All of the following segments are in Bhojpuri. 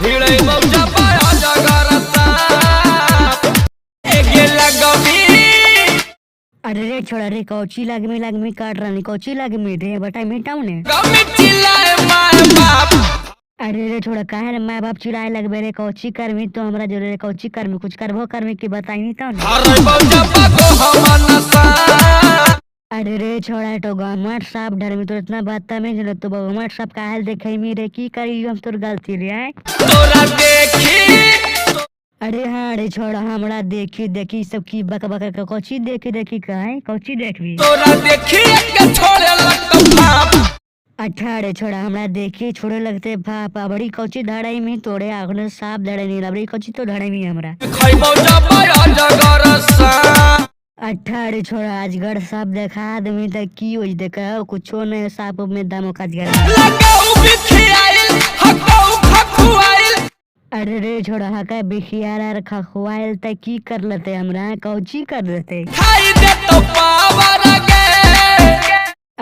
भिड़े मौजा पाया जगरता ए गेला गमी। अरे रे छोड़ा रे कौची लाग में काट रहा नहीं कौची लाग में रे बता मिटाऊ ने गमी चिल्लाए माय बाप। अरे रे छोड़ा काहे रे माँ बाप चिल्लाए लगबे रे कौची करमी तो हमरा जो रे कौची करमी कुछ करबो करमी की बताई नहीं तो ने। अरे मौजा पाको हम नसा। अरे रे छोड़ा तो गमट साहब डर में तो इतना बात में जलो तो गमट साहब काहे देखे मी रे की करी हम तोर गलती रे आए तोरा देखी। अरे हाँ अरे छोड़ा हमरा देखी सब की बक बक के कौची देखी काहे कौची देखबी तोरा देखी के छोड़े लगत बाप। अच्छा अरे छोड़ा हमरा देखी छोड़े लगते बाप बड़ी कौची धड़ाई में तोड़े आगने साफ धड़े नहीं बड़ी कौची तो धड़ाई में हमरा खई मौजा पाया जगरसा। अच्छा अरे छोड़ा अजगर साफ देखा दमी त की होई देखा कुछो नहीं साफ में दामो अजगर लगाऊ बिखियाइल हकाऊ खखुआइल। अरे रे छोड़ा हका बिखियार खखवाइल त की कर लेते हमरा कौची कर लेते खाई दे तो पावर गे।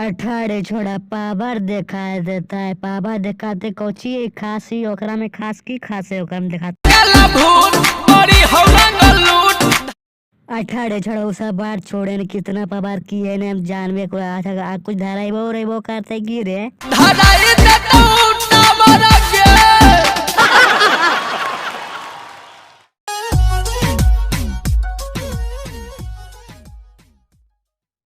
अच्छा अरे छोड़ा पावर देखा देता है पावर दिखाते कौची खासी ओकरा में खास की खासे ओकरा में दिखाते काला भूत बड़ी हौलंग लूट। अच्छा अरे छोड़ा उस सब बात छोड़े न कितना पावर की है न हम जानवे को अच्छा कुछ धराई वो रे वो करते की रे धराई दे तो